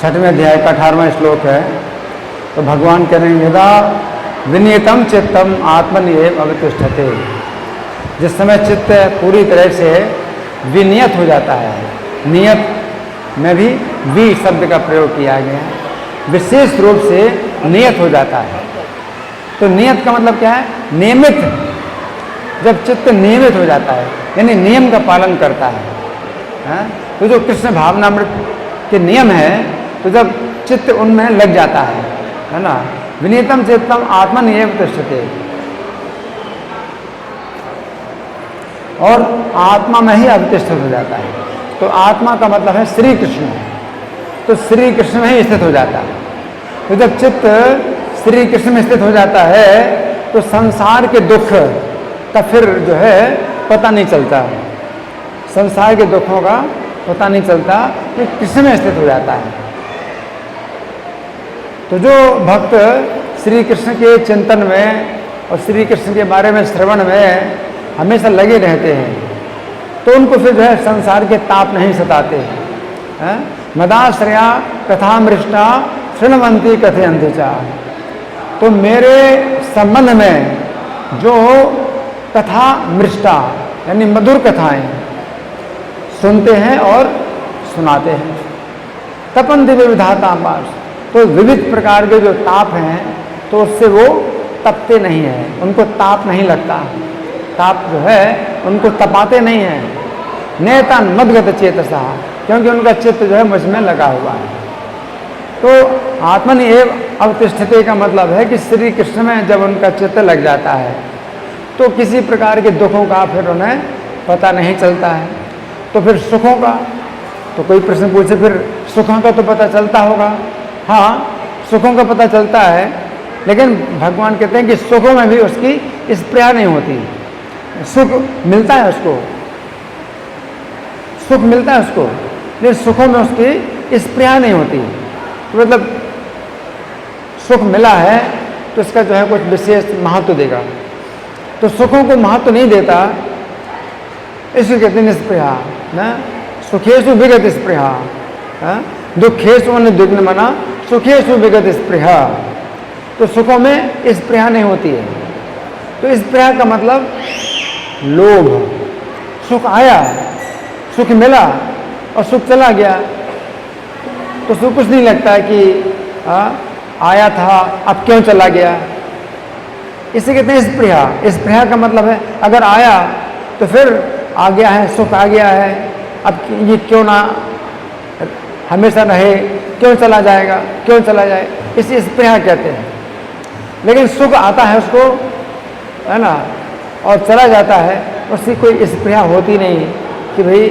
छठवें अध्याय का 18वां श्लोक है। तो भगवान कह रहे हैं यदा विनियतम चित्तम आत्मनिएव अवतिष्ठते। जिस समय चित्त पूरी तरह से विनियत हो जाता है, नियत में भी वी शब्द का प्रयोग किया गया है, विशेष रूप से नियत हो जाता है। तो नियत का मतलब क्या है? नियमित। जब चित्त नियमित हो जाता है यानी नियम का पालन करता है, तो जो कृष्ण भावनामृत के नियम है, तो जब चित्त उनमें लग जाता है ना, विनियतम चित्तम आत्मनिएव तिष्ठते, और आत्मा में ही अवतिष्ठित हो जाता है। तो आत्मा का मतलब है श्री कृष्ण, तो श्री कृष्ण में ही स्थित हो जाता है। तो जब चित्त श्री कृष्ण में स्थित हो जाता है तो संसार के दुख का फिर जो है पता नहीं चलता, संसार के दुखों का पता नहीं चलता कि कृष्ण में स्थित हो जाता है। तो जो भक्त श्री कृष्ण के चिंतन में और श्री कृष्ण के बारे में श्रवण में हमेशा लगे रहते हैं, तो उनको फिर जो है संसार के ताप नहीं सताते हैं। मदाश्रया कथामृष्टा शृण्वन्ति कथयन्ति च। तो मेरे संबंध में जो कथा मृष्टा यानी मधुर कथाएं सुनते हैं और सुनाते हैं, तपन्ति विविधाता पास, तो विविध प्रकार के जो ताप हैं तो उससे वो तपते नहीं हैं, उनको ताप नहीं लगता, ताप जो है उनको तपाते नहीं हैं। नेतान मदगत चेतसा, क्योंकि उनका चित्त जो है मुझ में लगा हुआ है। तो आत्मनिएव अवतिष्ठते का मतलब है कि श्री कृष्ण में जब उनका चित्त लग जाता है तो किसी प्रकार के दुखों का फिर उन्हें पता नहीं चलता है। तो फिर सुखों का, तो कोई प्रश्न पूछे फिर सुखों का तो पता चलता होगा। हाँ, सुखों का पता चलता है, लेकिन भगवान कहते हैं कि सुखों में भी उसकी स्पृहा नहीं होती। सुख मिलता है उसको, सुख मिलता है उसको, लेकिन सुखों में उसकी स्पृहा नहीं होती। तो मतलब सुख मिला है तो इसका जो है कुछ विशेष महत्व देगा, तो सुखों को महत्व नहीं देता, इसको कहते हैं निस्पृहा ना। सुखेषु विगत स्पृहा, दुखेषु अनुद्विग्न मना सुखेषु विगत स्पृहा। तो सुखों में स्पृहा नहीं होती है। तो स्पृहा का मतलब लोभ। सुख आया, सुख मिला और सुख चला गया, तो सुख कुछ नहीं लगता है कि आया था अब क्यों चला गया। इसे कहते हैं स्पृहा। स्पृहा का मतलब है अगर आया तो फिर आ गया है, सुख आ गया है, अब ये क्यों ना हमेशा रहे, क्यों चला जाएगा, क्यों चला जाए, इसे स्पृहा कहते हैं। लेकिन सुख आता है उसको, है ना, और चला जाता है, उसकी कोई स्पृहा होती नहीं कि भाई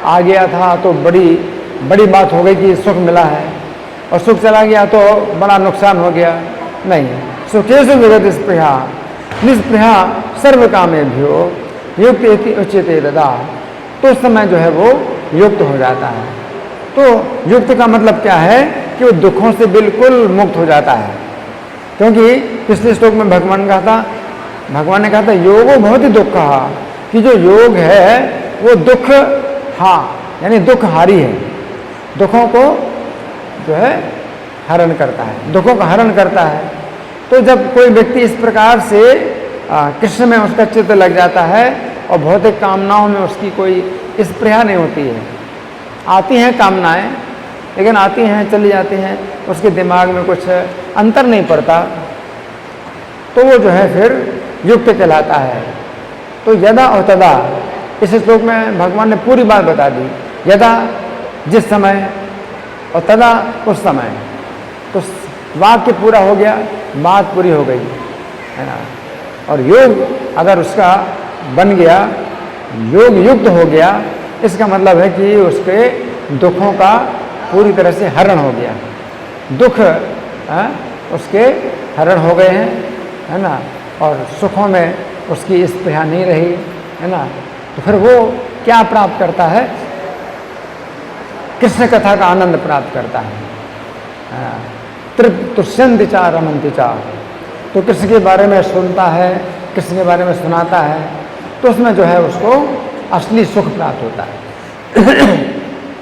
आ गया था तो बड़ी बात हो गई कि सुख मिला है, और सुख चला गया तो बड़ा नुकसान हो गया। नहीं, सुखेषु विगत स्पृहा निस्पृहा सर्व कामेभ्यो युक्त इति उच्यते तदा। तो उस समय जो है वो युक्त हो जाता है। तो युक्त का मतलब क्या है कि वो दुखों से बिल्कुल मुक्त हो जाता है। क्योंकि पिछले श्लोक में भगवान ने कहा था योगो भवति दुःखः, कि जो योग है वो दुख यानी दुख हारी है, दुखों को जो है हरण करता है, दुखों का हरण करता है। तो जब कोई व्यक्ति इस प्रकार से कृष्ण में उसका चित्त लग जाता है और भौतिक कामनाओं में उसकी कोई स्पृहा नहीं होती है, आती हैं कामनाएं लेकिन आती हैं चली जाती हैं, उसके दिमाग में कुछ अंतर नहीं पड़ता, तो वो जो है फिर युक्त कहलाता है। तो यदा और तदा, इस श्लोक में भगवान ने पूरी बात बता दी। यदा जिस समय और तदा उस समय, तो वाक्य पूरा हो गया, बात पूरी हो गई, है ना। और योग अगर उसका बन गया, योग युक्त हो गया, इसका मतलब है कि उसके दुखों का पूरी तरह से हरण हो गया, दुख उसके हरण हो गए हैं, है ना, और सुखों में उसकी स्पृहा नहीं रही, है ना। तो फिर वो क्या प्राप्त करता है? कृष्ण कथा का आनंद प्राप्त करता है। तुष्यन्ति च रमन्ति च, तो कृष्ण के बारे में सुनता है, कृष्ण के बारे में सुनाता है, तो उसमें जो है उसको असली सुख प्राप्त होता है।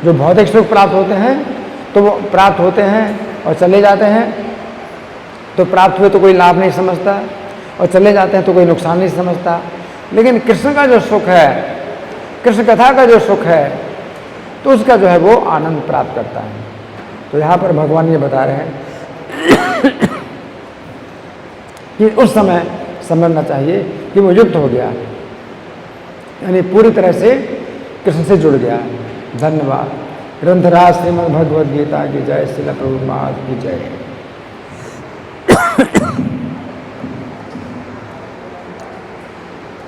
जो भौतिक सुख प्राप्त होते हैं तो वो प्राप्त होते हैं और चले जाते हैं, तो प्राप्त हुए तो कोई लाभ नहीं समझता और चले जाते हैं तो कोई नुकसान नहीं समझता। लेकिन कृष्ण का जो सुख है, कृष्ण कथा का जो सुख है, तो उसका जो है वो आनंद प्राप्त करता है। तो यहाँ पर भगवान ये बता रहे हैं कि उस समय समझना चाहिए कि वो युक्त हो गया, यानी पूरी तरह से कृष्ण से जुड़ गया। धन्यवाद। ग्रंथराज श्रीमद् भगवद गीता की जय, श्रील प्रभुपाद की जय।